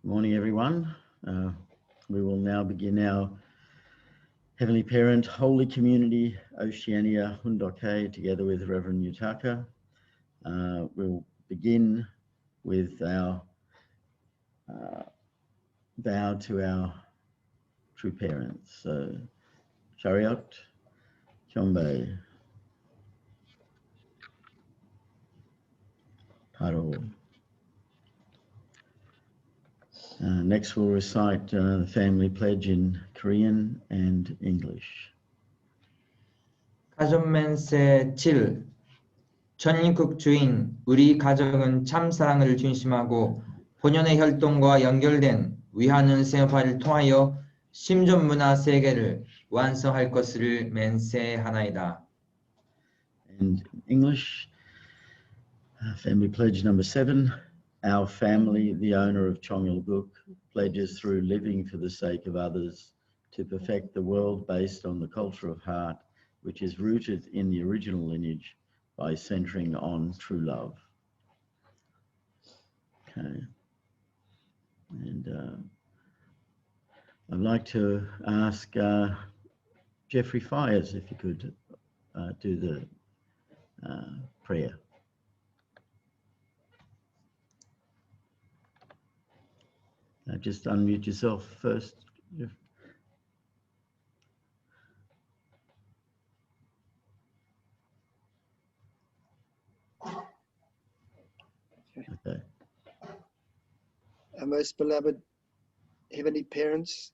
Good morning, everyone. We will now begin our Heavenly Parent, Holy Community, Oceania, Hundoke, together with Reverend Yutaka. We'll begin with our vow to our true parents. So, Chariot, Chombe, Paro. Next, we'll recite the family pledge in Korean and English. 가족맨세 7. 전국 주인, 우리 가족은 참 사랑을 중심하고 본연의 혈통과 연결된 위하는 생활을 통하여 심존 문화 세계를 완성할 것을 맹세하나이다. And English, family pledge number 7. Our family, the owner of Chongyalguk, pledges through living for the sake of others to perfect the world based on the culture of heart, which is rooted in the original lineage by centering on true love. Okay. And I'd like to ask Jeffrey Fires if you could do the prayer. Just unmute yourself first, Jeff. Okay. Our most beloved Heavenly Parents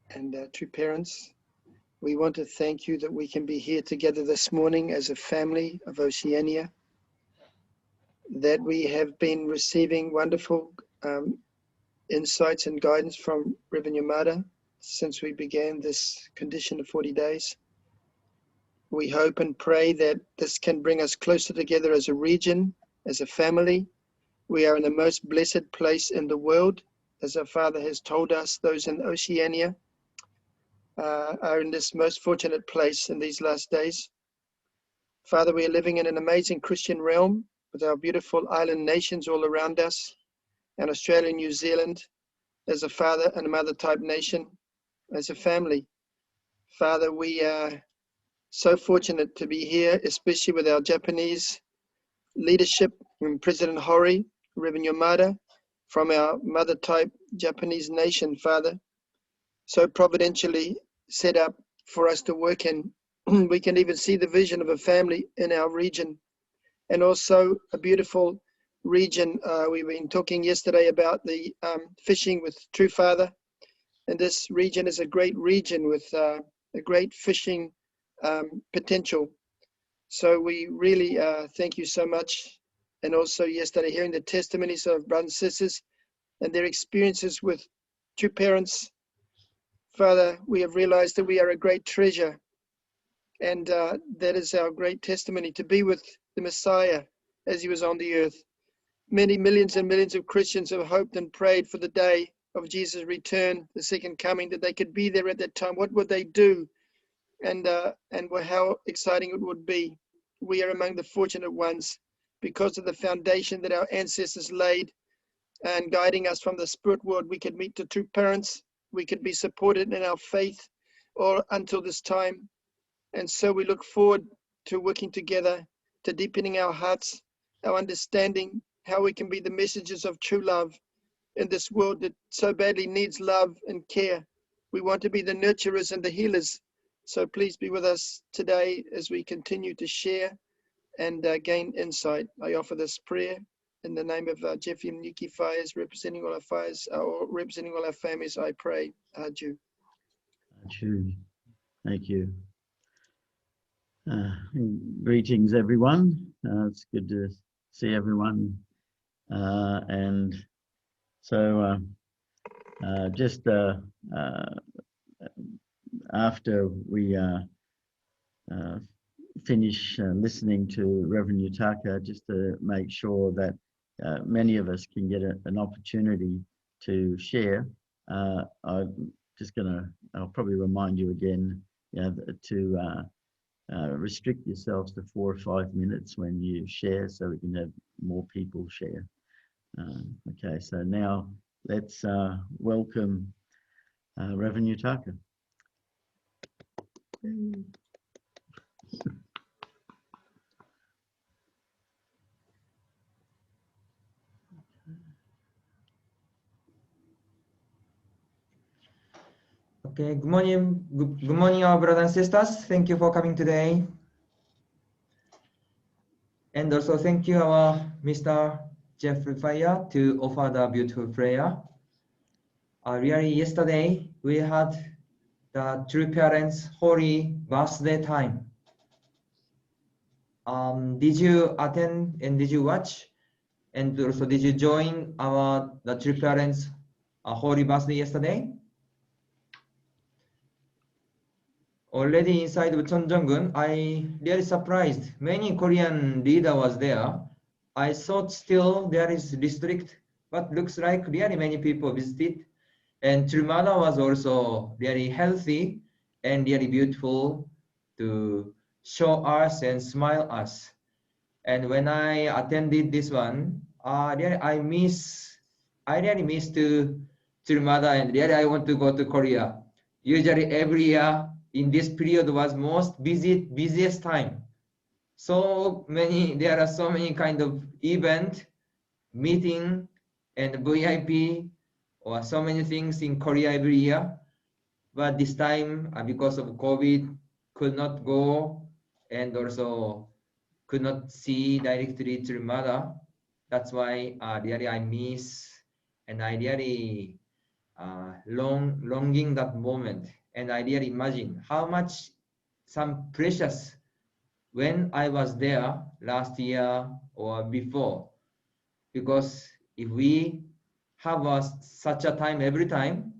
and true parents, we want to thank you that we can be here together this morning as a family of Oceania, that we have been receiving wonderful insights and guidance from Reverend Yamada since we began this condition of 40 days. We hope and pray that this can bring us closer together as a region, as a family. We are in the most blessed place in the world, as our Father has told us. Those in Oceania are in this most fortunate place in these last days. Father, we are living in an amazing Christian realm with our beautiful island nations all around us, and Australia and New Zealand as a father and a mother type nation, as a family. Father, we are so fortunate to be here, especially with our Japanese leadership and President Hori, Reverend Yamada, from our mother type Japanese nation, Father, so providentially set up for us to work in. We can even see the vision of a family in our region, and also a beautiful region. We've been talking yesterday about the fishing with True Father, and this region is a great region with a great fishing potential. So we really thank you so much. And also yesterday hearing the testimonies of brothers and sisters and their experiences with true parents. Father, we have realized that we are a great treasure, and that is our great testimony, to be with the Messiah as he was on the earth. Many millions and millions of Christians have hoped and prayed for the day of Jesus' return, the second coming, that they could be there at that time. What would they do? And how exciting it would be. We are among the fortunate ones because of the foundation that our ancestors laid and guiding us from the spirit world. We could meet the true parents. We could be supported in our faith or until this time. And so we look forward to working together, to deepening our hearts, our understanding, how we can be the messengers of true love in this world that so badly needs love and care. We want to be the nurturers and the healers. So please be with us today as we continue to share and gain insight. I offer this prayer in the name of Jeffrey and Nikki Fires, representing all our fires, or representing all our families. I pray. Adieu. Adieu. Thank you. Greetings, everyone. It's good to see everyone. And so just after we finish listening to Reverend Yutaka, just to make sure that many of us can get an opportunity to share, I'm just I'll probably remind you again, to restrict yourselves to 4 or 5 minutes when you share, so we can have more people share. Okay, so now let's welcome Reverend Yutaka. Okay, good morning, good morning, our brothers and sisters. Thank you for coming today. And also thank you, our Mr. Jeffrey Fire, to offer the beautiful prayer. Really, yesterday we had the True Parents Holy Birthday time. Did you attend and did you watch? And also, did you join the True Parents Holy Birthday yesterday? Already inside of Cheonjeonggun, I really surprised. Many Korean leader was there. I thought still there is district, but looks like really many people visited. And Trumada was also very healthy and really beautiful to show us and smile us. And when I attended this one, really I really miss to Trumada, and really I want to go to Korea. Usually every year in this period was most busiest time. There are so many kind of event, meeting, and VIP, or so many things in Korea every year. But this time, because of COVID, could not go, and also could not see directly to mother. That's why really I miss, and I really longing that moment. And I really imagine how much some precious when I was there last year or before. Because if we have such a time every time,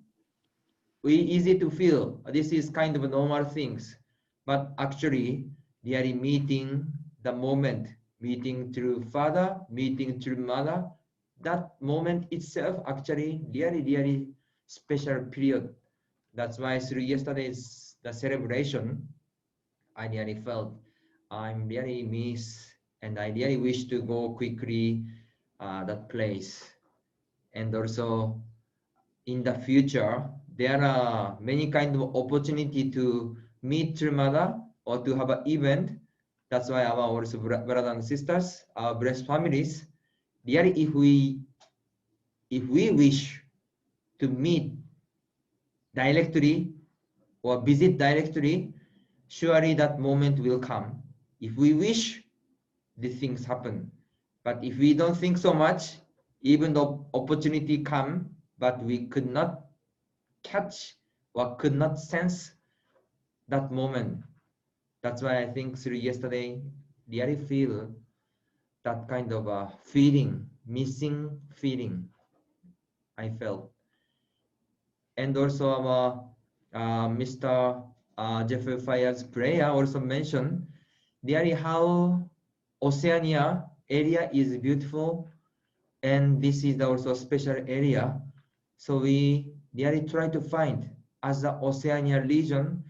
we easy to feel this is kind of normal things. But actually, really meeting the moment, meeting through father, meeting through mother, that moment itself actually really special period. That's why through yesterday's the celebration, I really felt I'm really miss, and I really wish to go quickly that place. And also in the future, there are many kind of opportunity to meet mother or to have an event. That's why our also brothers and sisters, our blessed families, really if we wish to meet directly or visit directly, surely that moment will come. If we wish, these things happen. But if we don't think so much, even though opportunity come, but we could not catch or could not sense that moment. That's why I think through yesterday, really feel that kind of a feeling, missing feeling I felt. And also our Mr. Jeffrey Fire's prayer also mentioned really how Oceania area is beautiful, and this is also a special area. So we really try to find as the Oceania region,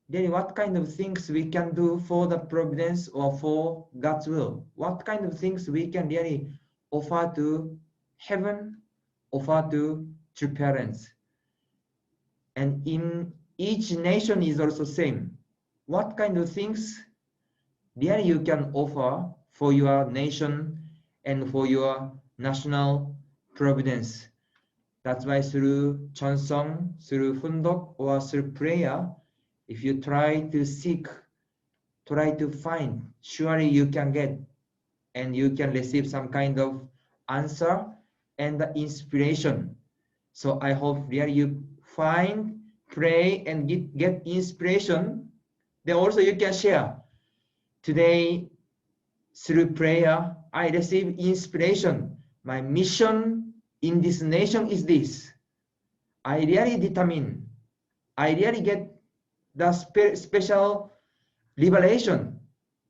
then what kind of things we can do for the providence or for God's will. What kind of things we can really offer to heaven, offer to true parents. And in each nation is also same. What kind of things there you can offer for your nation and for your national providence. That's why through chansong, through fundok, or through prayer, if you try to seek, try to find, surely you can get, and you can receive some kind of answer and the inspiration. So I hope there you find, pray, and get inspiration. Then also you can share. Today, through prayer, I receive inspiration. My mission in this nation is this. I really determine. I really get the special revelation.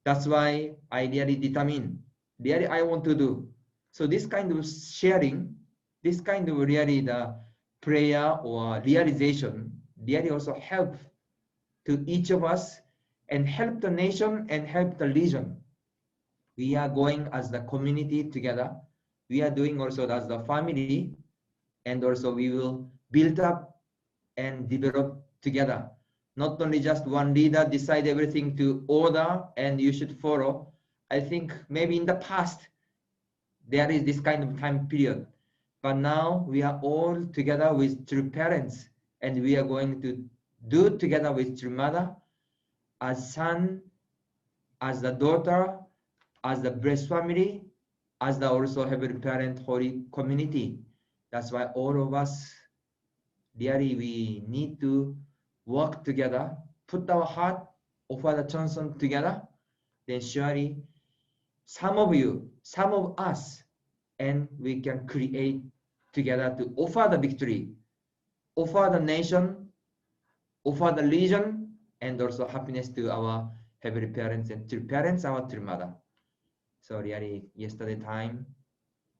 That's why I really determine. Really I want to do. So this kind of sharing, this kind of really the prayer or realization, really also help to each of us and help the nation and help the region. We are going as the community together. We are doing also as the family. and also we will build up and develop together. Not only just one leader decide everything to order and you should follow. I think maybe in the past there is this kind of time period, but now we are all together with true parents, and we are going to do together with true mother, as son, as the daughter, as the blessed family, as the also heavenly parent holy community. That's why all of us really we need to work together, put our heart of Father Johnson together. Then surely some of you, some of us, and we can create together to offer the victory, offer the nation, offer the region, and also happiness to our heavenly parents and true parents, our true mother. So really, yesterday time,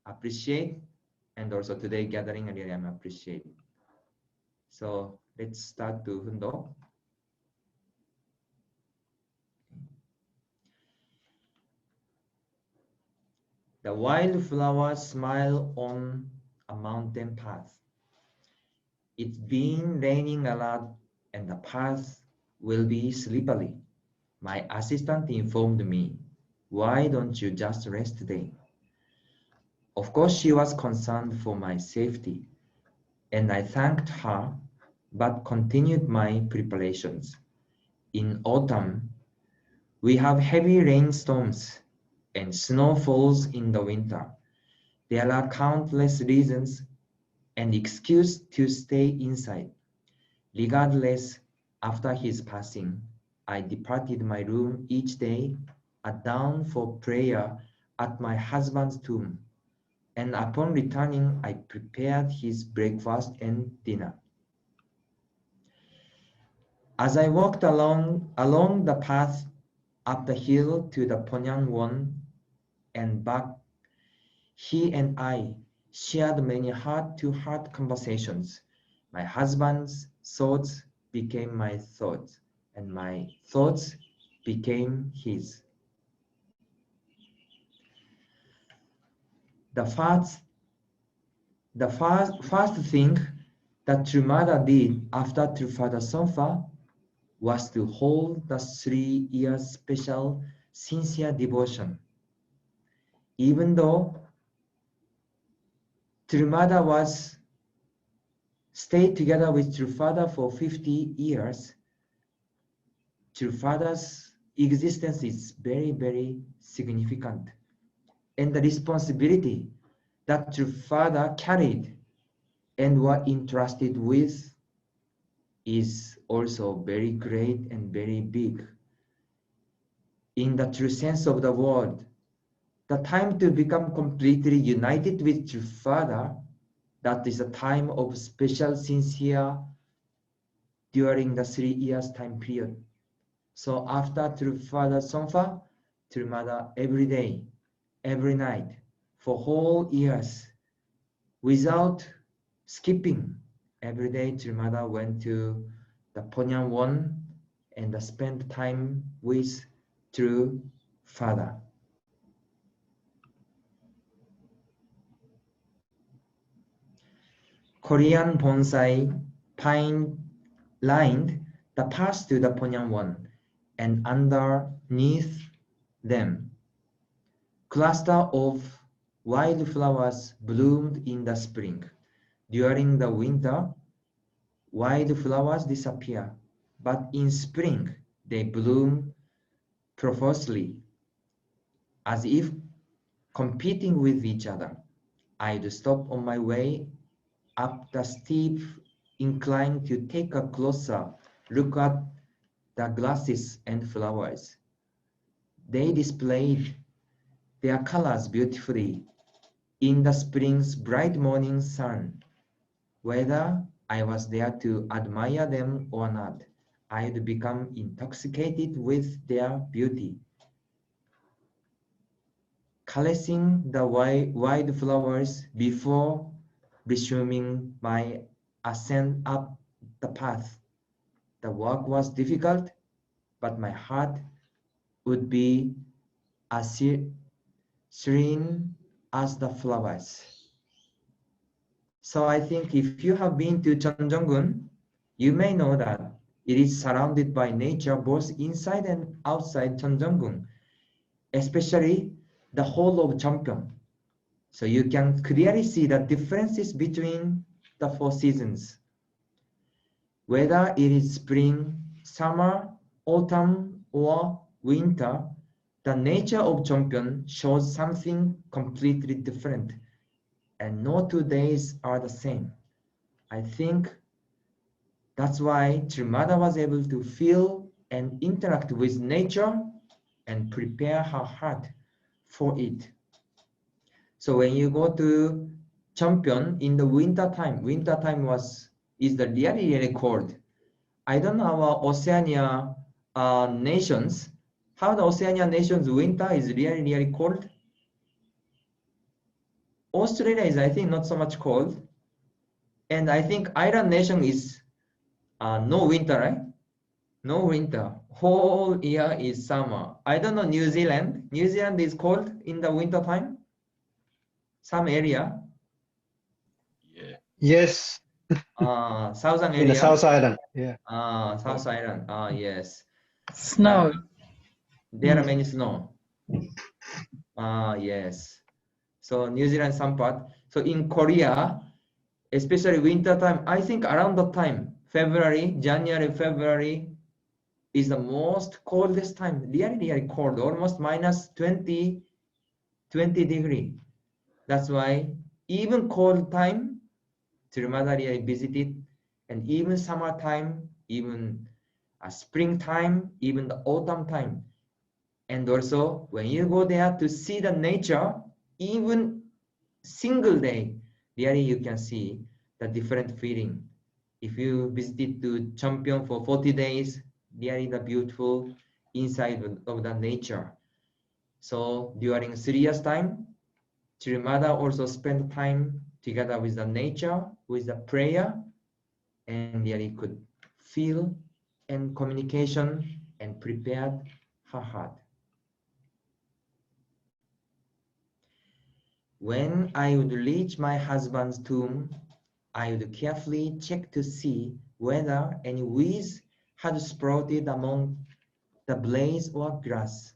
appreciate, and also today gathering, really I'm appreciate. So let's start to Hundo. The wildflowers smile on a mountain path. It's been raining a lot and the path will be slippery. My assistant informed me, why don't you just rest today? Of course, she was concerned for my safety, and I thanked her, but continued my preparations. In autumn, we have heavy rainstorms and snow falls in the winter. There are countless reasons and excuses to stay inside. Regardless, after his passing, I departed my room each day at dawn for prayer at my husband's tomb, and upon returning, I prepared his breakfast and dinner. As I walked along the path up the hill to the Ponyang and back, he and I shared many heart-to-heart conversations. My husband's thoughts became my thoughts, and my thoughts became his. The first thing that True Mother did after True Father Sonfa was to hold the 3-year special sincere devotion. Even though True Mother was stayed together with True Father for 50 years, True Father's existence is very, very significant. And the responsibility that True Father carried and were entrusted with is also very great and very big. In the true sense of the word, the time to become completely united with True Father, that is a time of special sincere during the 3 years time period. So after True Father Sonfa, True Mother every day, every night, for whole years, without skipping, every day True Mother went to the Ponyang and spent time with True Father. Korean bonsai pine lined the path to the Ponyang and underneath them, cluster of wildflowers bloomed in the spring. During the winter, wildflowers disappear, but in spring they bloom profusely, as if competing with each other. I'd stop on my way up the steep incline to take a closer look at the grasses and flowers. They displayed their colors beautifully in the spring's bright morning sun. Whether I was there to admire them or not, I'd become intoxicated with their beauty. Caressing the wildflowers before resuming my ascent up the path. The walk was difficult, but my heart would be as serene as the flowers. So I think if you have been to Cheonjeonggun, you may know that it is surrounded by nature both inside and outside Cheonjeonggun, especially the whole of Cheongpyeong. So you can clearly see the differences between the 4 seasons. Whether it is spring, summer, autumn, or winter, the nature of Cheongpyeong shows something completely different, and no 2 days are the same. I think that's why Trimada was able to feel and interact with nature and prepare her heart for it. So when you go to Cheongpyeong in the winter time is the really cold. I don't know our Oceania nations, how the Oceania nations winter is really cold. Australia is, I think, not so much cold. And I think island nation is no winter, right? No winter. Whole year is summer. I don't know New Zealand. New Zealand is cold in the winter time. Some area. Yeah. Yes, Southern area. in the South Island. Yeah. South Island. Yes. Snow. There are many snow. Yes. So New Zealand some part. So in Korea, especially winter time, I think around that time, January, February is the most coldest time. Really cold, almost minus 20 degree. That's why even cold time, Tirumada really visited, and even summertime, even springtime, even the autumn time. And also when you go there to see the nature, even single day, really you can see the different feeling. If you visited to Cheongpyeong for 40 days, really the beautiful inside of the nature. So during 3 years time, Chirimada also spent time together with the nature, with the prayer, and really could feel and communication and prepared her heart. When I would reach my husband's tomb, I would carefully check to see whether any weeds had sprouted among the blaze or grass,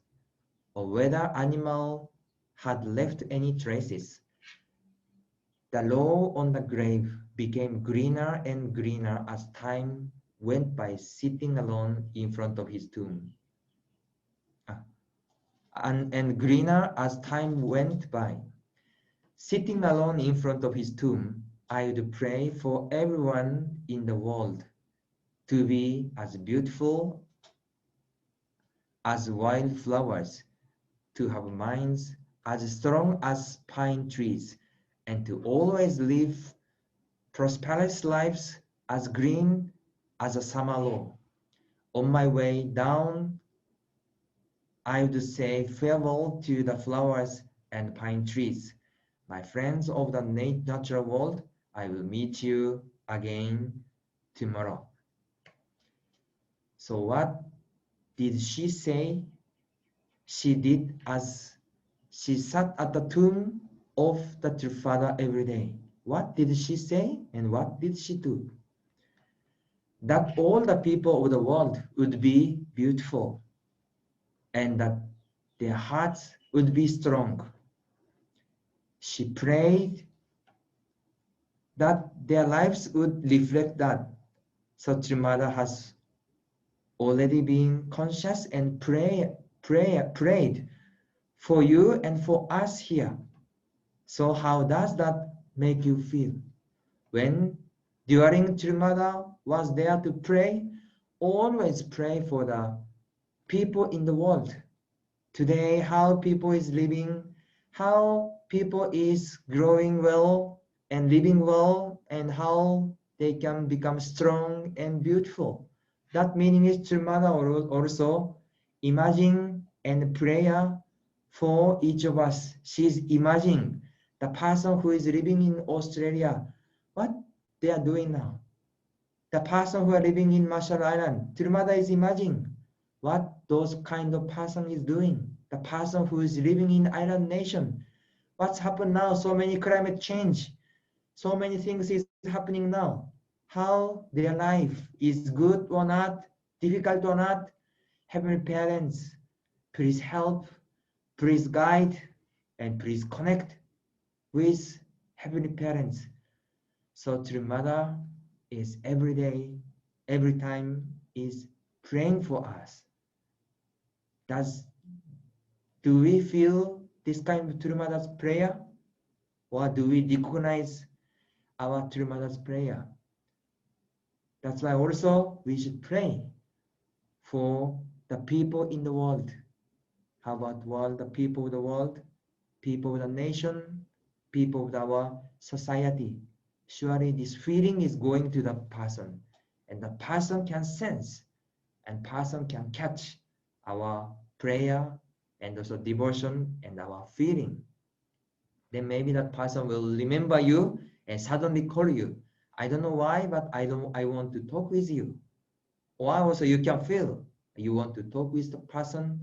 or whether animal had left any traces. The law on the grave became greener and greener as time went by, sitting alone in front of his tomb. And greener as time went by. Sitting alone in front of his tomb, I would pray for everyone in the world to be as beautiful as wildflowers, to have minds as strong as pine trees, and to always live prosperous lives as green as a summer lawn. On my way down, I would say farewell to the flowers and pine trees. My friends of the natural world, I will meet you again tomorrow. So what did she say? She did as she sat at the tomb of the true father every day. What did she say and what did she do? That all the people of the world would be beautiful and that their hearts would be strong. She prayed that their lives would reflect that. So Trimada has already been conscious and prayed for you and for us here. So how does that make you feel? When during Trimada was there to pray, always pray for the people in the world. Today, how people is living, how people is growing well and living well, and how they can become strong and beautiful. That meaning is Trimada also imagine and prayer for each of us. She's imagining the person who is living in Australia, what they are doing now. The person who are living in Marshall Island, Trimada is imagining what those kind of person is doing. The person who is living in island nation, what's happened now, so many climate change. So many things is happening now. How their life is good or not, difficult or not. Heavenly Parents, please help, please guide, and please connect with Heavenly Parents. So True Mother is every day, every time is praying for us. Do we feel this kind of True Mother's prayer? Or do we recognize our True Mother's prayer? That's why also we should pray for the people in the world. How about the people of the world, people of the nation, people of our society? Surely this feeling is going to the person, and the person can sense, and person can catch our prayer and also devotion and our feeling. Then maybe that person will remember you and suddenly call you. I don't know why, but I want to talk with you. Or also you can feel you want to talk with the person,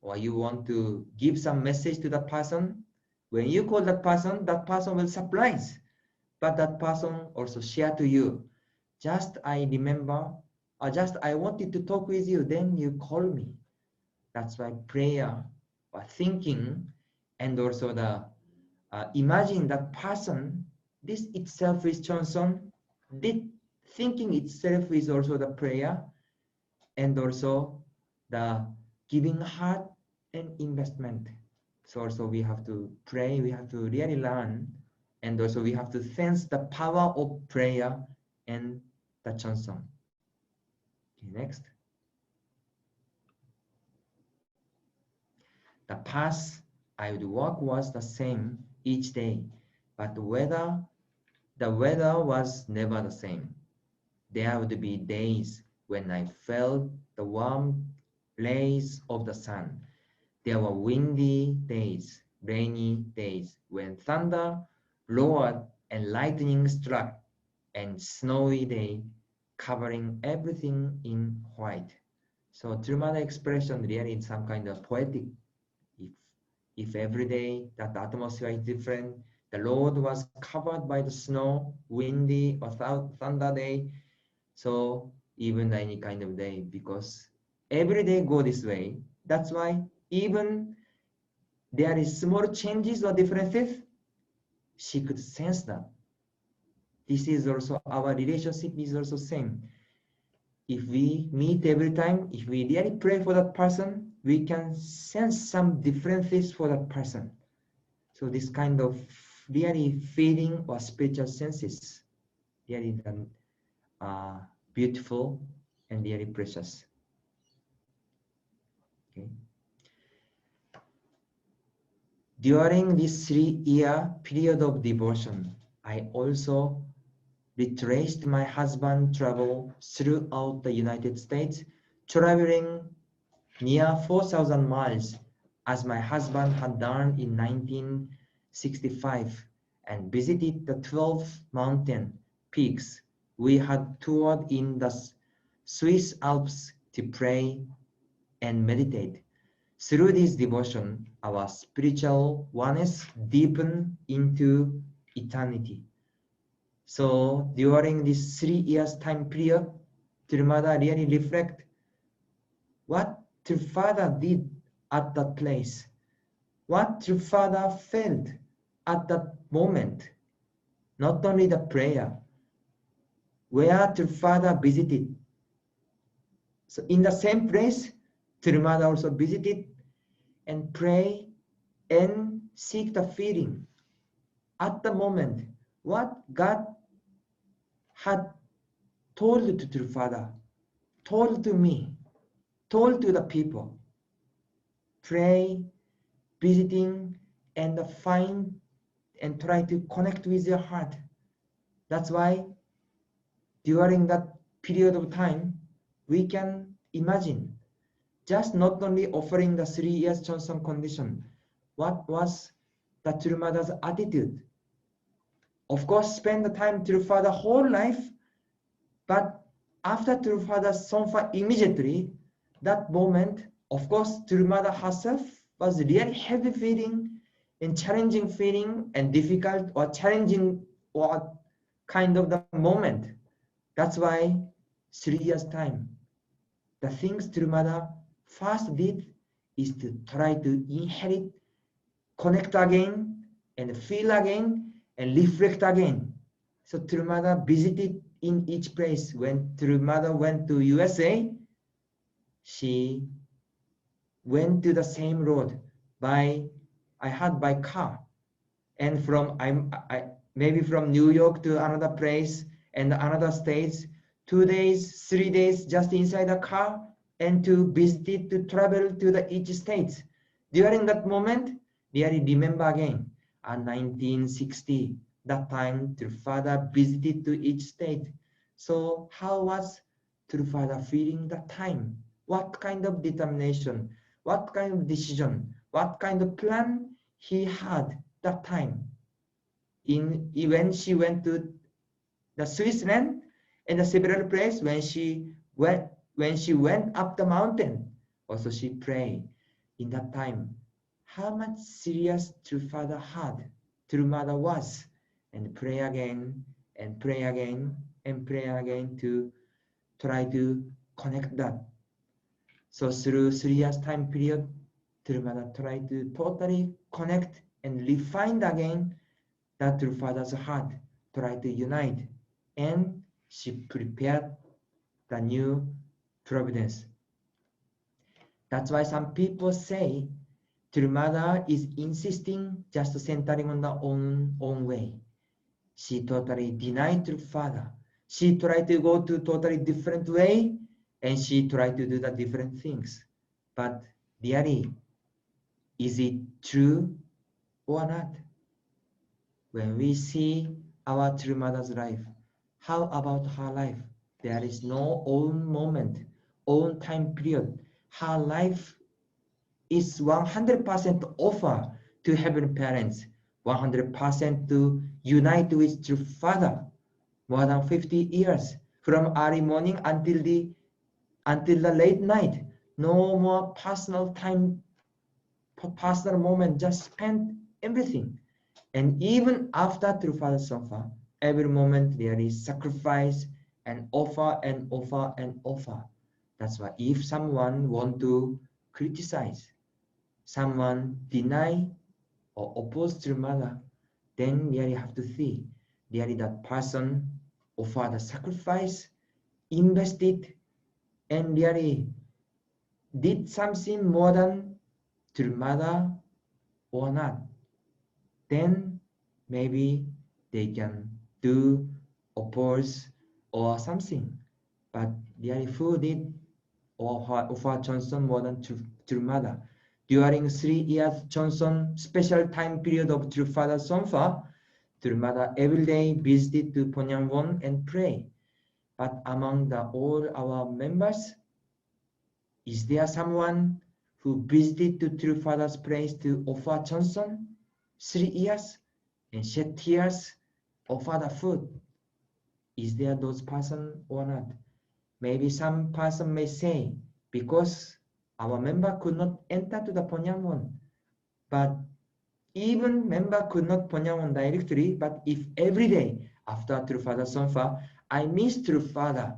or you want to give some message to the person. When you call that person will surprise. But that person also share to you. Just I remember, or just I wanted to talk with you, then you call me. That's why prayer or thinking and also the imagine that person, this itself is Johnson. This thinking itself is also the prayer, and also the giving heart and investment. So also we have to pray, we have to really learn, and also we have to sense the power of prayer and the Johnson. Okay, next. The path I would walk was the same each day, but the weather was never the same. There would be days when I felt the warm rays of the sun. There were windy days, rainy days, when thunder roared and lightning struck, and snowy day covering everything in white. So True Mother expression really is some kind of poetic. If every day that the atmosphere is different, the road was covered by the snow, windy or thunder day, so even any kind of day, because every day go this way. That's why even there is small changes or differences, she could sense that. This is also our relationship is also same. If we meet every time, if we really pray for that person, we can sense some differences for that person. So this kind of really feeling or spiritual senses, really beautiful and really precious. Okay. During this 3-year period of devotion, I also retraced my husband's travel throughout the United States, traveling near 4,000 miles, as my husband had done in 1965, and visited the 12 mountain peaks we had toured in the Swiss Alps to pray and meditate. Through this devotion, our spiritual oneness deepened into eternity. So during this 3 years time period, True Mother really reflect what True Father did at that place, what True Father felt at that moment. Not only the prayer, where True Father visited. So in the same place, True Mother also visited and pray and seek the feeling at the moment what God had told to True Father, told to me, told to the people. Pray, visiting, and find and try to connect with your heart. That's why during that period of time, we can imagine just not only offering the 3 years Johnson condition, what was the True Mother's attitude? Of course, spend the time True Father whole life, but after True Father's Sonfa immediately, that moment, of course, True Mother herself was really heavy feeling and challenging feeling and difficult or challenging what kind of the moment. That's why 3 years time, the things True Mother first did is to try to inherit, connect again, and feel again, and reflect again. So True Mother visited in each place. When True Mother went to USA, she went to the same road by car, and from maybe from New York to another place and another states, 2 days, 3 days just inside the car, and to visit it, to travel to the each states. During that moment, really remember again, 1960, that time True Father visited to each state. So how was True Father feeling that time? What kind of determination? What kind of decision? What kind of plan he had that time? When she went to the Switzerland and the several places, when she went up the mountain, also she prayed in that time. How much serious True Father had, True Mother was, and pray again and pray again and pray again to try to connect that. So through 3 years time period, True Mother tried to totally connect and refine again that True Father's heart, try to unite, and she prepared the new providence. That's why some people say True Mother is insisting just centering on the own way. She totally denied True Father. She tried to go to totally different way, and she tried to do the different things. But really, is it true or not? When we see our True Mother's life, how about her life? There is no own moment, own time period. Her life is 100% offer to Heavenly Parents, 100% to unite with True Father. More than 50 years, from early morning until the late night. No more personal time, personal moment, just spend everything. And even after True Father's Sofa, every moment there is sacrifice and offer and offer and offer. That's why if someone want to criticize, someone deny or oppose True Mother, then really have to see really that person offer the sacrifice, invested, and really did something more than True Mother or not. Then maybe they can do oppose or something. But really who did or offer Johnson more than True Mother? During 3 years Johnson special time period of True Father Sonfa, True Mother every day visited to Ponyangwon and pray. But among all our members, is there someone who visited to True Father's place to offer Johnson 3 years and shed tears, offer the food? Is there those person or not? Maybe some person may say, because our member could not enter to the Ponyangwon, but even member could not Ponyangwon directly, but if every day after True Father Sonfa, I miss True Father,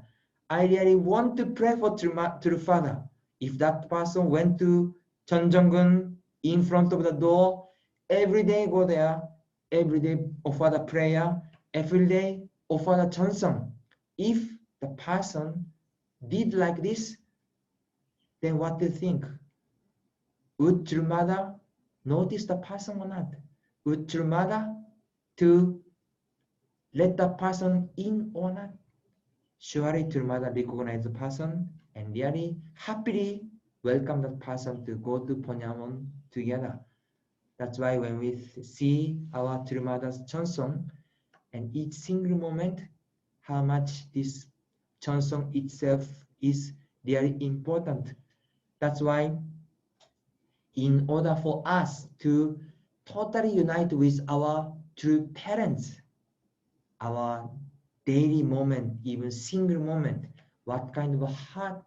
I really want to pray for True Father. If that person went to Cheonjeonggun in front of the door, every day go there, every day offer the prayer, every day offer the Cheonsong. If the person did like this, then what do you think? Would True Mother notice the person or not? Would True Mother to let the person in or not? Surely True Mother recognize the person and really happily welcome that person to go to Ponyamon together. That's why when we see our True Mother's Cheonsong and each single moment, how much this Cheonsong itself is very important. That's why in order for us to totally unite with our true parents, our daily moment, even single moment, what kind of a heart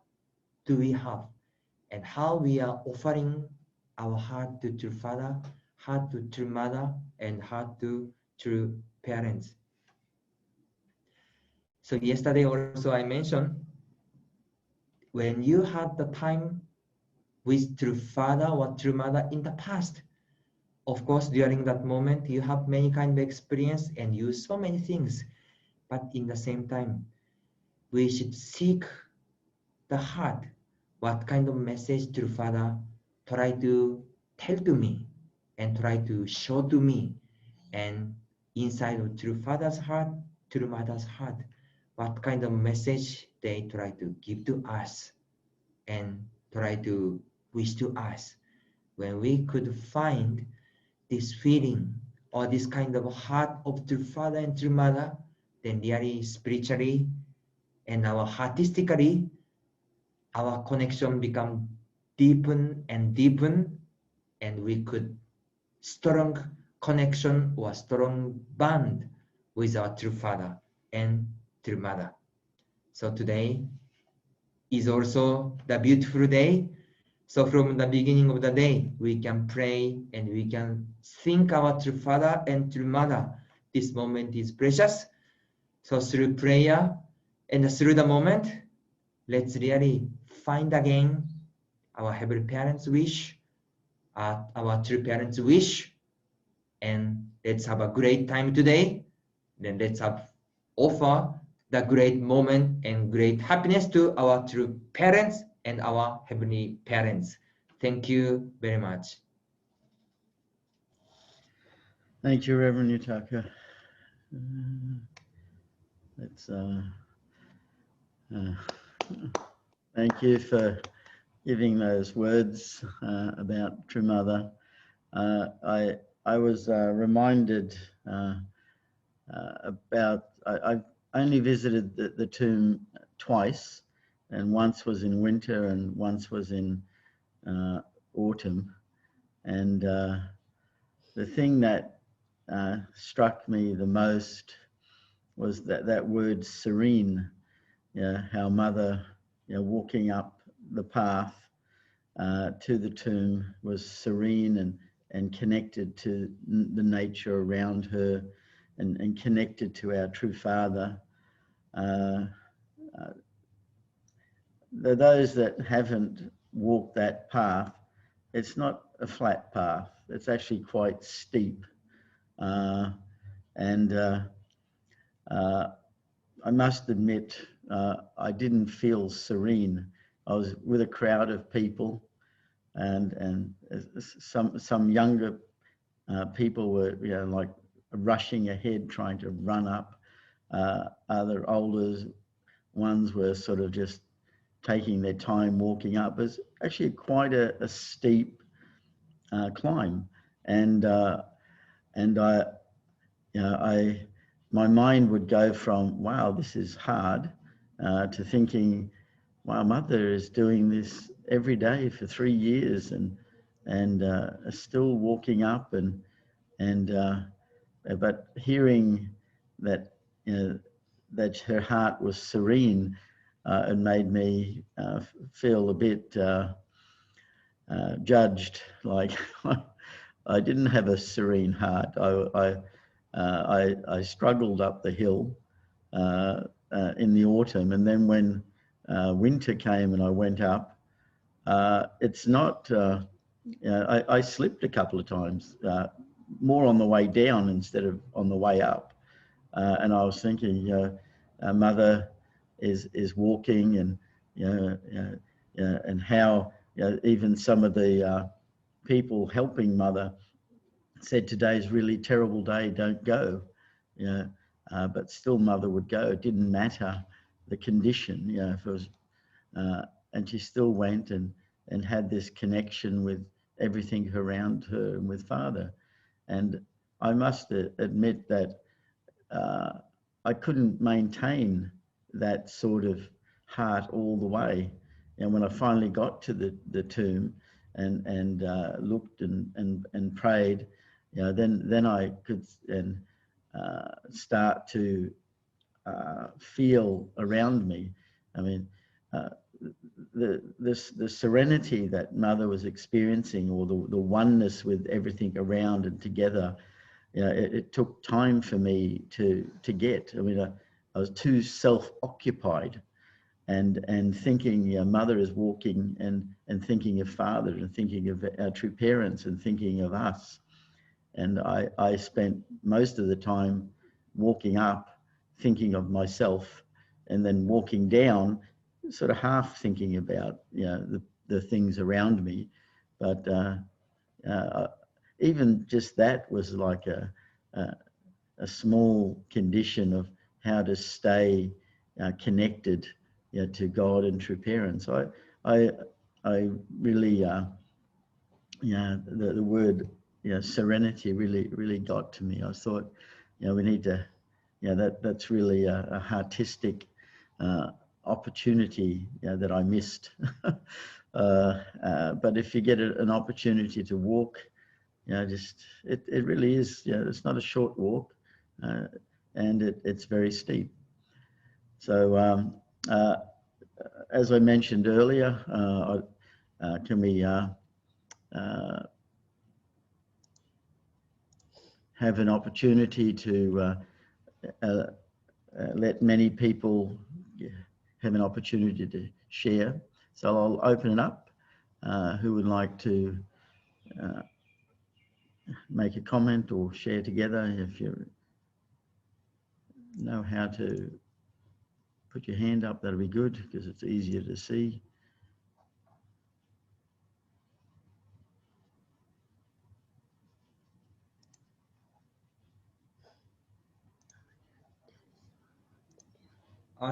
do we have, and how we are offering our heart to True Father, heart to True Mother, and heart to True Parents. So yesterday also I mentioned, when you had the time with true father or true mother in the past, of course, during that moment, you have many kind of experience and you so many things. But in the same time, we should seek the heart. What kind of message true father try to tell to me and try to show to me, and inside of true father's heart, true mother's heart, what kind of message they try to give to us and try to wish to us. When we could find this feeling or this kind of heart of true father and true mother, then really spiritually and our artistically, our connection become deepen and deepen, and we could strong connection or strong bond with our true father and true mother. So today is also the beautiful day. So from the beginning of the day, we can pray and we can think our true father and true mother. This moment is precious. So through prayer and through the moment, let's really find again our heavenly parents' wish, our true parents' wish, and let's have a great time today. Then let's offer the great moment and great happiness to our true parents and our heavenly parents. Thank you very much. Thank you, Reverend Yutaka. Let's thank you for giving those words about True Mother. I was reminded about, I've only visited the tomb twice, and once was in winter and once was in autumn. And the thing that struck me the most was that word serene. How Mother, walking up the path to the tomb was serene and connected to the nature around her, and connected to our true Father. Those that haven't walked that path, it's not a flat path. It's actually quite steep. I must admit, I didn't feel serene. I was with a crowd of people, and some younger people were, like rushing ahead, trying to run up. Other older ones were sort of just taking their time walking up. It was actually quite a steep climb, and my mind would go from, wow, this is hard, to thinking, wow, Mother is doing this every day for 3 years and still walking up, but hearing that, that her heart was serene, it made me feel a bit judged, like I didn't have a serene heart. I struggled up the hill in the autumn, and then when winter came and I went up, it's not, I slipped a couple of times, more on the way down instead of on the way up. And I was thinking, Mother is walking, and and how even some of the people helping Mother said, today's really terrible day, don't go. But still Mother would go. It didn't matter the condition, if it was, and she still went and had this connection with everything around her and with Father. And I must admit that I couldn't maintain that sort of heart all the way. And when I finally got to the tomb and looked and prayed, then I could start to feel around me. I mean, the serenity that Mother was experiencing, or the oneness with everything around and together, it took time for me to get. I mean, was too self-occupied and thinking mother is walking and thinking of father and thinking of our true parents and thinking of us. And I spent most of the time walking up thinking of myself, and then walking down sort of half thinking about the things around me. But even just that was like a small condition of how to stay connected to God and true parents. I really the word serenity really got to me. I thought we need to that's really a artistic opportunity that I missed. But if you get an opportunity to walk, just it really is. It's not a short walk, and it's very steep. So as I mentioned earlier, can we have an opportunity to let many people have an opportunity to share? So I'll open it up. Who would like to make a comment or share together? If you know how to put your hand up, that'll be good because it's easier to see.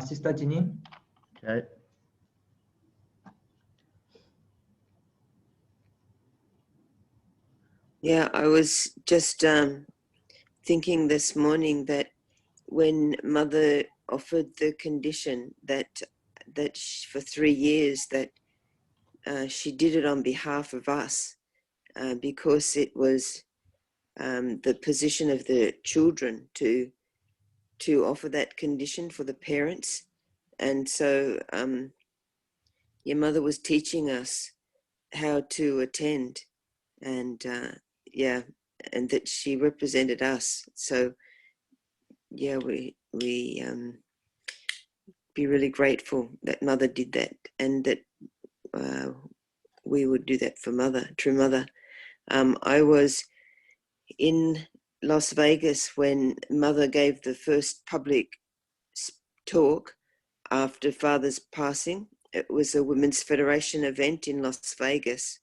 Sister Janine. Okay. Yeah, I was just thinking this morning that when Mother offered the condition that for 3 years that she did it on behalf of us, because it was the position of the children to offer that condition for the parents. And so your Mother was teaching us how to attend, and and that she represented us. So we be really grateful that Mother did that, and that we would do that for Mother, true Mother. I was in Las Vegas when Mother gave the first public talk after Father's passing. It was a Women's Federation event in Las Vegas,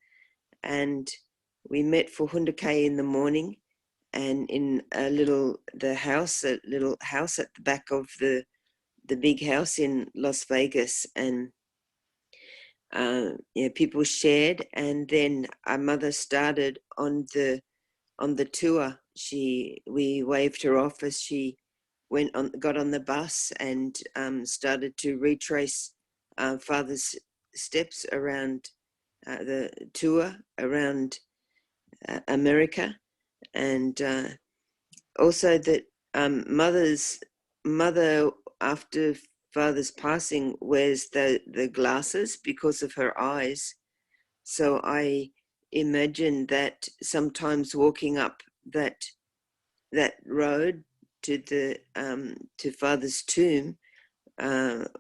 and we met for Hundake in the morning, and in a little house at the back of the big house in Las Vegas, and people shared, and then our Mother started on the tour. We waved her off as she got on the bus and started to retrace Father's steps around the tour around America, and also that Mother after Father's passing wears the glasses because of her eyes. So I imagine that sometimes walking up that road to the to Father's tomb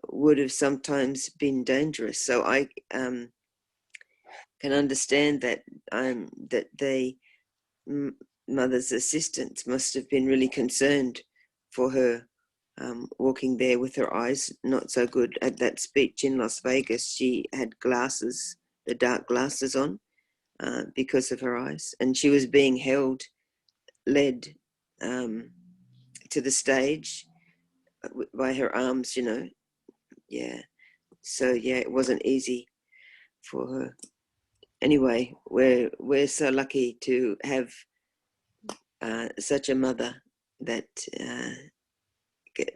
would have sometimes been dangerous. So I can understand that Mother's assistants must have been really concerned for her walking there with her eyes not so good. At that speech in Las Vegas, she had glasses, the dark glasses on, because of her eyes, and she was being led to the stage by her arms, So it wasn't easy for her. Anyway, we're so lucky to have such a Mother that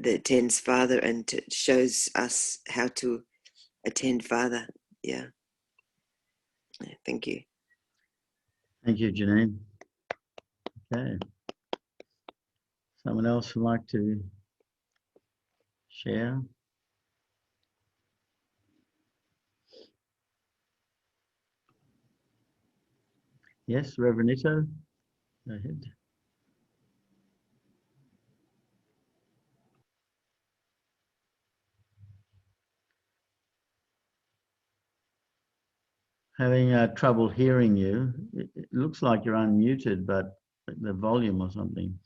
attends Father and shows us how to attend Father. Yeah. Thank you. Thank you, Janine. Okay. Someone else would like to share? Yes, Reverend Ito, go ahead. having trouble hearing you. It looks like you're unmuted, but the volume or something.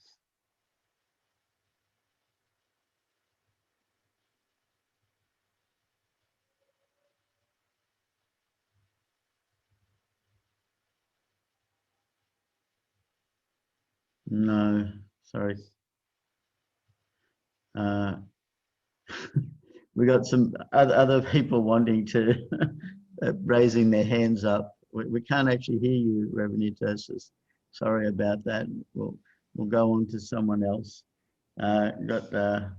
No, sorry. We got some other people wanting to, raising their hands up. We can't actually hear you, Reverend Itosis. Sorry about that. We'll go on to someone else. Got a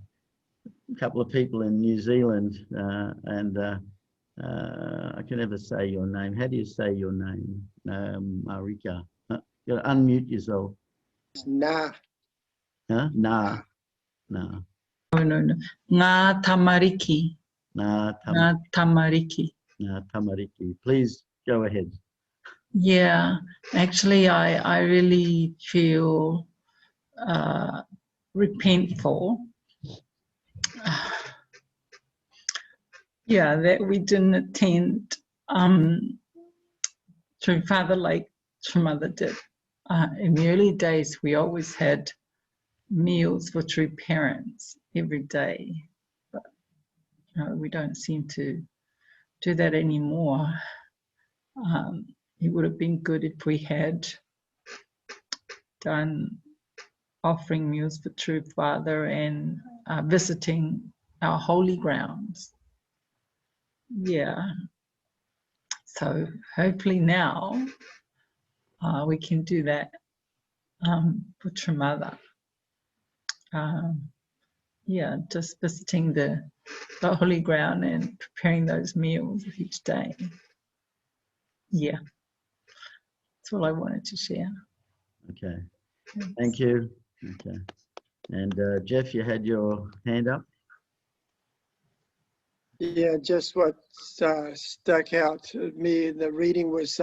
couple of people in New Zealand, and I can never say your name. How do you say your name, Marika? You gotta unmute yourself. Nah. Huh? Nah. Nah. No. Ngā tamariki. Nah. Ngā tamariki. Nah, Tamariki. Please go ahead. Yeah, actually, I really feel repentful. Yeah, that we didn't attend through Father like Mother did. In the early days, we always had meals for true parents every day, but we don't seem to do that anymore. It would have been good if we had done offering meals for True Father and visiting our holy grounds. Yeah. So hopefully now we can do that for True Mother. Yeah, just visiting the holy ground and preparing those meals each day. Yeah. That's all I wanted to share. Okay. Thank you. Okay. And Jeff, you had your hand up. Yeah, just what stuck out at me in the reading was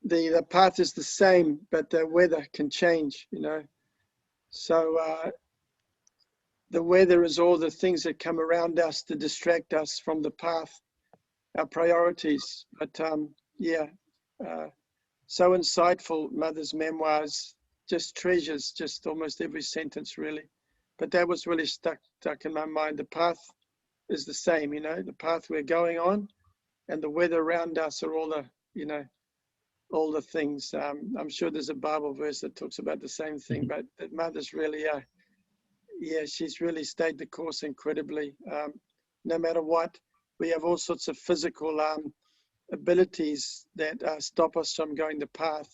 the path is the same, but the weather can change, you know. So the weather is all the things that come around us to distract us from the path, our priorities. But yeah, so insightful, Mother's memoirs, just treasures, just almost every sentence really. But that was really stuck in my mind. The path is the same, you know, the path we're going on, and the weather around us are all the, you know, all the things. I'm sure there's a Bible verse that talks about the same thing, but that Mother's really, yeah, she's really stayed the course incredibly. No matter what, we have all sorts of physical abilities that stop us from going the path.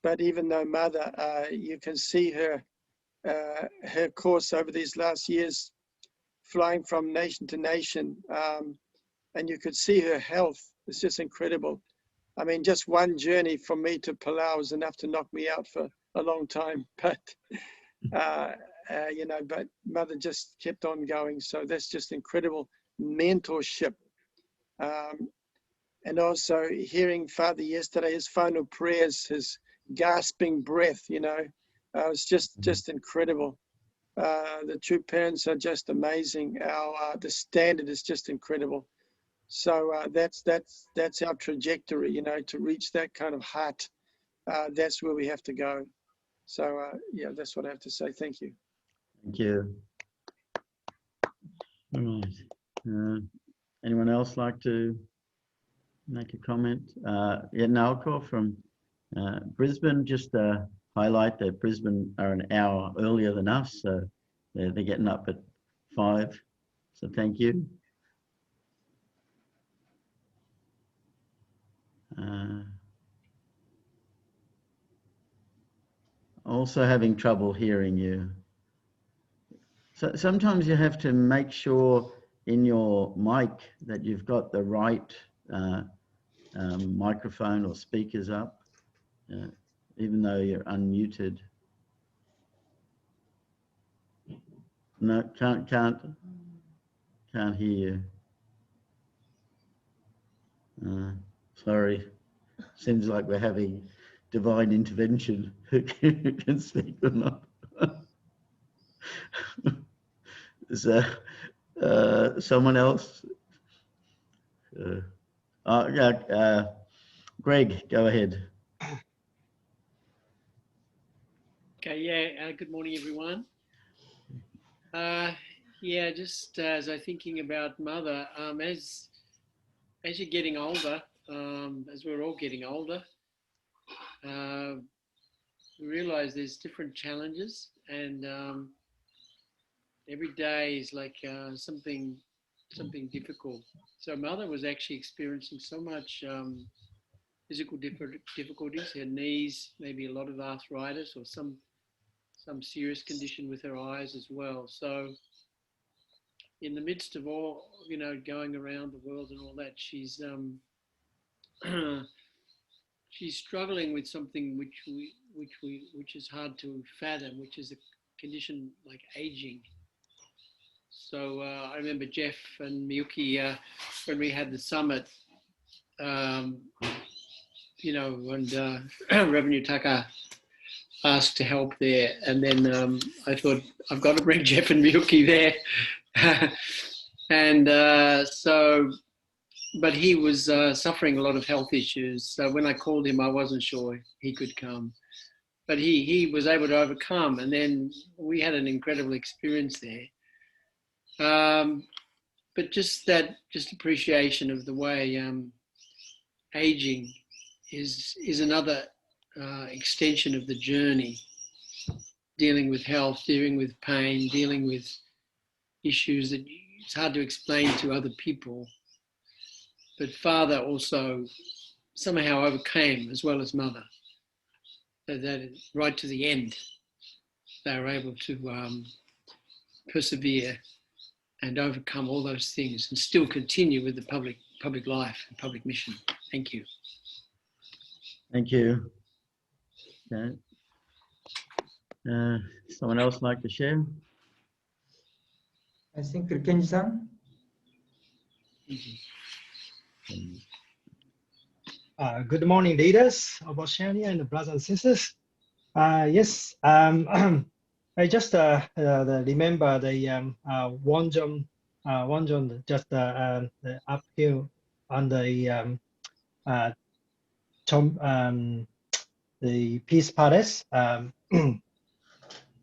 But even though Mother, you can see her course over these last years, flying from nation to nation, and you could see her health. It's just incredible. I mean, just one journey from me to Palau was enough to knock me out for a long time. But you know, but Mother just kept on going. So that's just incredible mentorship. And also hearing Father yesterday, his final prayers, his gasping breath, you know, it's just incredible. The true parents are just amazing. The standard is just incredible. So that's our trajectory, you know, to reach that kind of heart. That's where we have to go. So yeah, that's what I have to say. Thank you. Thank you. All right. Anyone else like to make a comment? Yeah, Naoko from Brisbane, just highlight that Brisbane are an hour earlier than us, so they're getting up at 5. So thank you. Also having trouble hearing you. So sometimes you have to make sure in your mic that you've got the right microphone or speakers up, even though you're unmuted. No, can't hear you. Sorry, seems like we're having divine intervention. Who can speak or not? Is there someone else? Greg, go ahead. Okay, yeah, good morning, everyone. Yeah, just as I'm thinking about mother, as you're getting older, as we're all getting older, we realize there's different challenges, and every day is like something difficult. So mother was actually experiencing so much physical difficulties, her knees, maybe a lot of arthritis or some serious condition with her eyes as well. So in the midst of all, going around the world and all that, she's she's struggling with something which is hard to fathom, which is a condition like aging. So I remember Jeff and Miyuki when we had the summit, and Revenue Taka asked to help there, and then I thought I've got to bring Jeff and Miyuki there, and but he was suffering a lot of health issues. So when I called him, I wasn't sure he could come, but he was able to overcome, and then we had an incredible experience there. But just appreciation of the way aging is another extension of the journey, dealing with health, dealing with pain, dealing with issues that it's hard to explain to other people. But father also somehow overcame, as well as mother. That right to the end, they were able to persevere and overcome all those things and still continue with the public life and public mission. Thank you. Thank you. Okay. Someone else like to share? I think Kenji-san. Good morning, leaders of Oceania and brothers and sisters. Yes, I just remember the Wonjon just the uphill on the Peace Palace.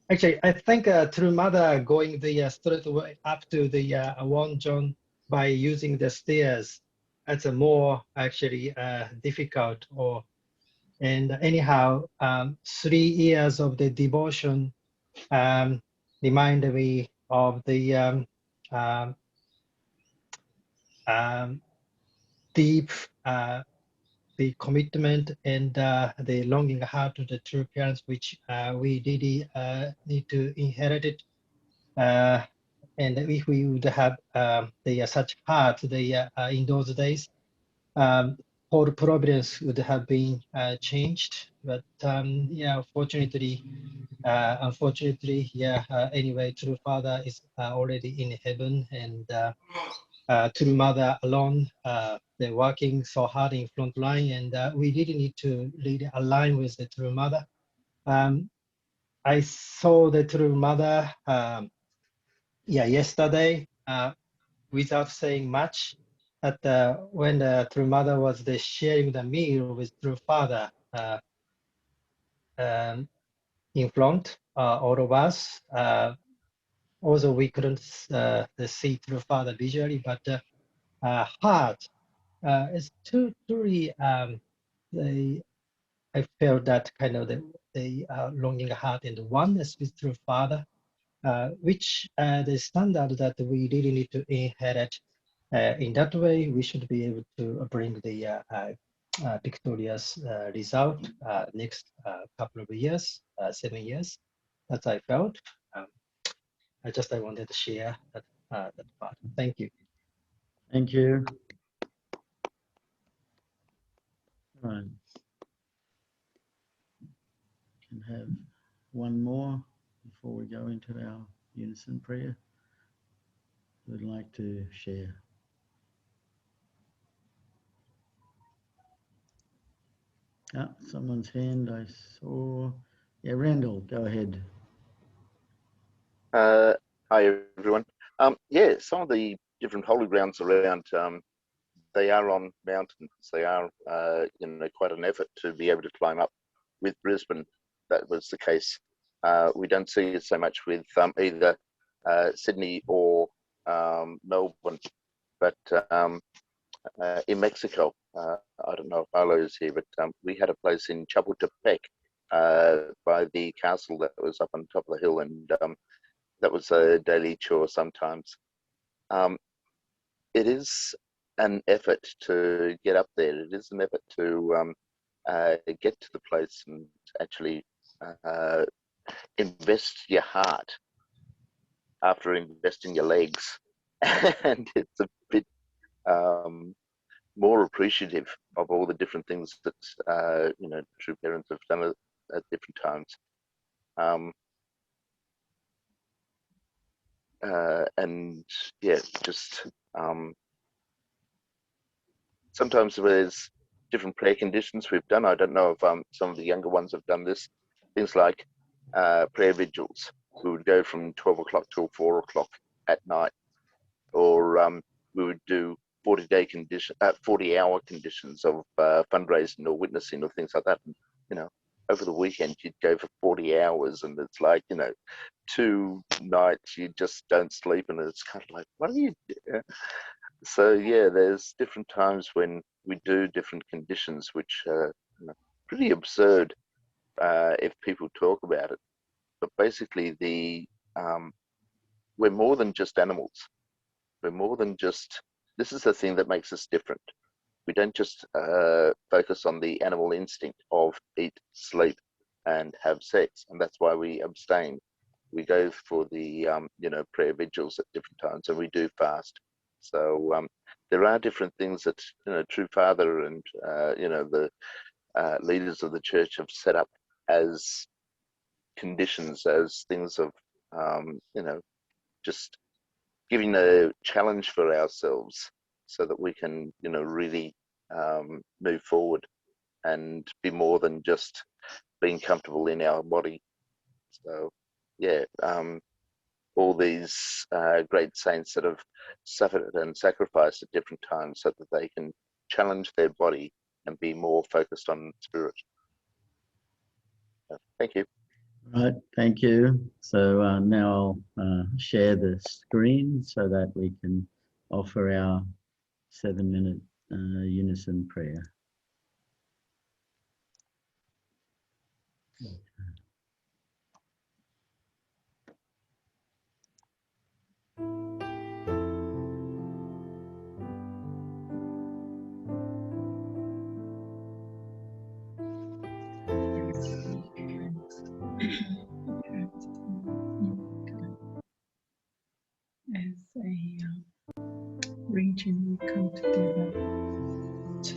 Actually, I think through mother going the straight way up to the Wonjon by using the stairs, that's a more actually difficult. And anyhow, 3 years of the devotion reminded me of the deep the commitment and the longing heart to the true parents, which we really need to inherit it. And if we would have such heart in those days, whole providence would have been changed. But yeah, unfortunately, yeah. Anyway, true father is already in heaven, and true mother alone, they're working so hard in front line, and we really need to really align with the true mother. I saw the true mother, yesterday, without saying much. But when the true mother was sharing the meal with true father in front, all of us, although we couldn't see true father visually, but heart is truly. I felt that kind of the longing heart and the oneness with true father, which the standard that we really need to inherit. In that way, we should be able to bring the victorious result next couple of years, 7 years. That I felt. I wanted to share that part. Thank you. Thank you. Right. Can have one more before we go into our unison prayer. Who'd like to share? Someone's hand I saw. Yeah, Randall, go ahead. Hi everyone. Yeah, some of the different holy grounds around they are on mountains. They are, you know, quite an effort to be able to climb up. With Brisbane, that was the case. We don't see it so much with either Sydney or Melbourne, but in Mexico, I don't know if Arlo is here, but we had a place in Chapultepec by the castle that was up on top of the hill, and that was a daily chore sometimes. It is an effort to get up there. It is an effort to get to the place and actually invest your heart after investing your legs. And it's a bit more appreciative of all the different things that you know, true parents have done at different times. And yeah, just sometimes there's different prayer conditions we've done. I don't know if some of the younger ones have done this. Things like prayer vigils. We would go from 12 o'clock till 4 o'clock at night, or we would do 40-hour conditions of fundraising or witnessing or things like that. And, you know, over the weekend you'd go for 40 hours, and it's like, you know, 2 nights you just don't sleep, and it's kind of like, what do you do? So yeah, there's different times when we do different conditions, which are, you know, pretty absurd if people talk about it. But basically, we're more than just animals. We're more than just. This is the thing that makes us different. We don't just focus on the animal instinct of eat, sleep, and have sex, and that's why we abstain. We go for the you know, prayer vigils at different times, and we do fast. So there are different things that, you know, True Father and you know, the leaders of the church have set up as conditions, as things of you know, just giving a challenge for ourselves so that we can, you know, really move forward and be more than just being comfortable in our body. So yeah, all these great saints that have suffered and sacrificed at different times so that they can challenge their body and be more focused on spirit. Thank you. Right, thank you. So now I'll share the screen so that we can offer our 7-minute unison prayer. As a region, we come together to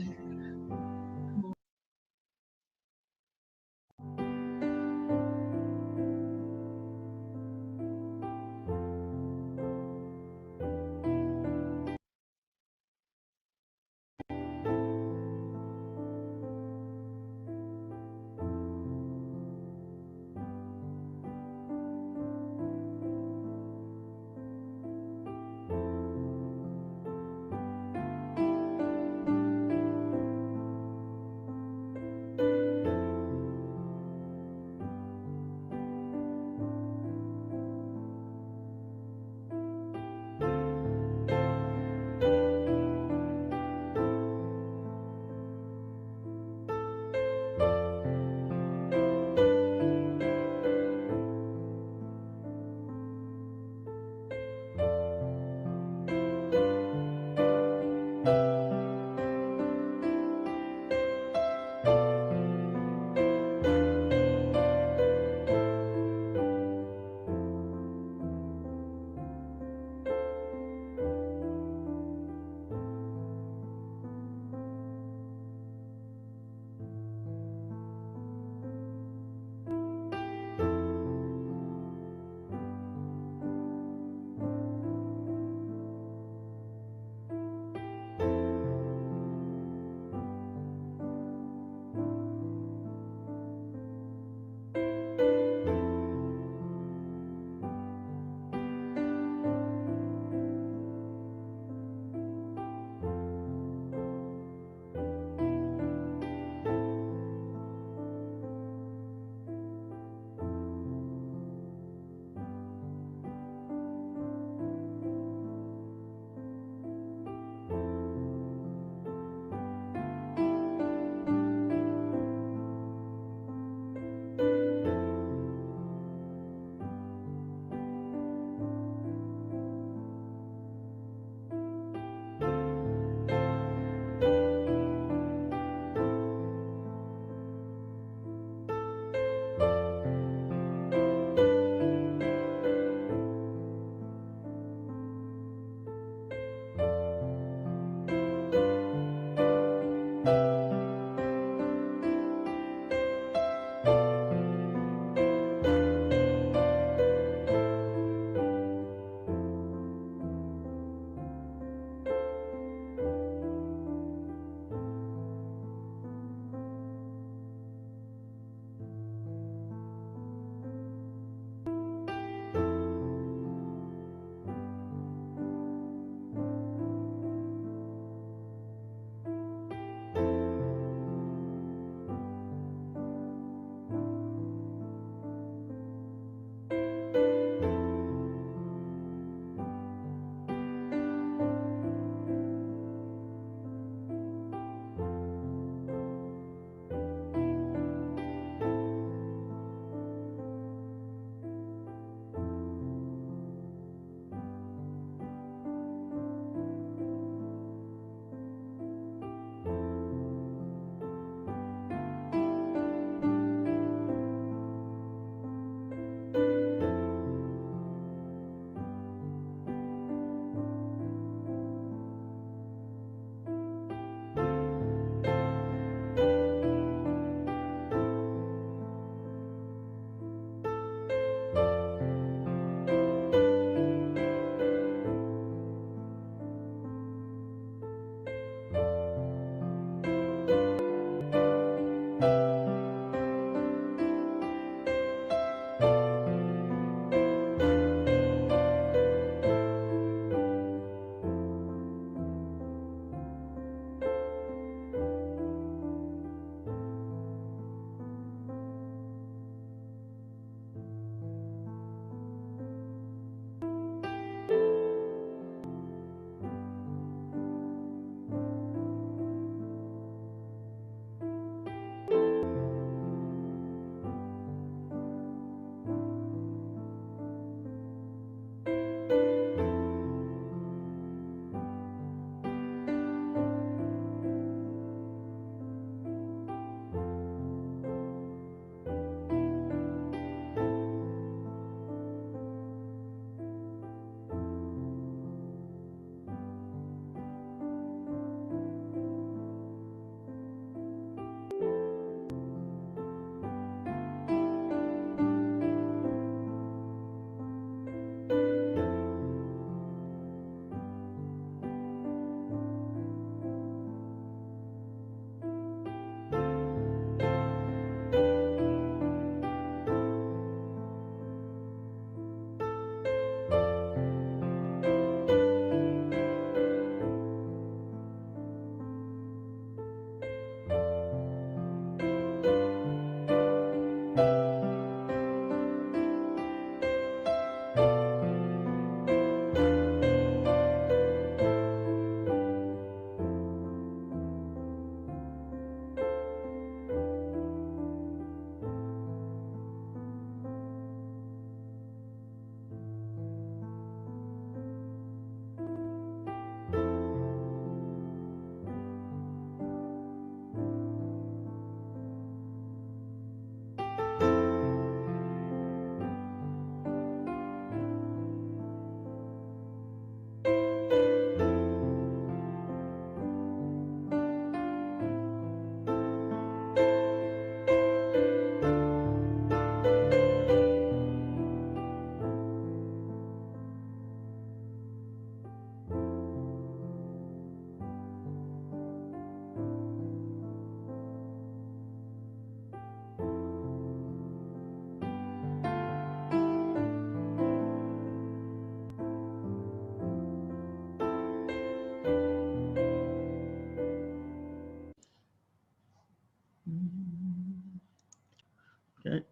Okay.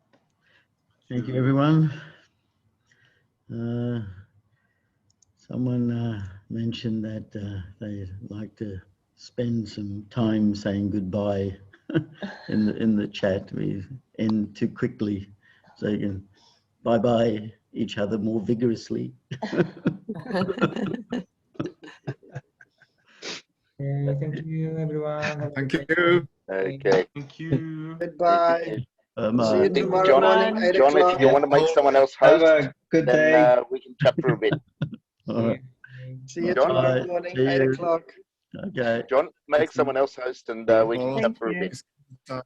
Thank you, everyone. Someone mentioned that they like to spend some time saying goodbye in the chat. We end too quickly, so you can bye-bye each other more vigorously. Okay, thank you, everyone. Have a Thank good you. Okay. Thank you. Goodbye. See Bye. you I think tomorrow John, morning, 8 John, if o'clock. you want to make someone else Have host, a good then day. we can chat for a bit. All right. See you John? tomorrow morning, See 8 you. o'clock. Okay. John, make someone else host and we can All. chat for a bit. Thanks.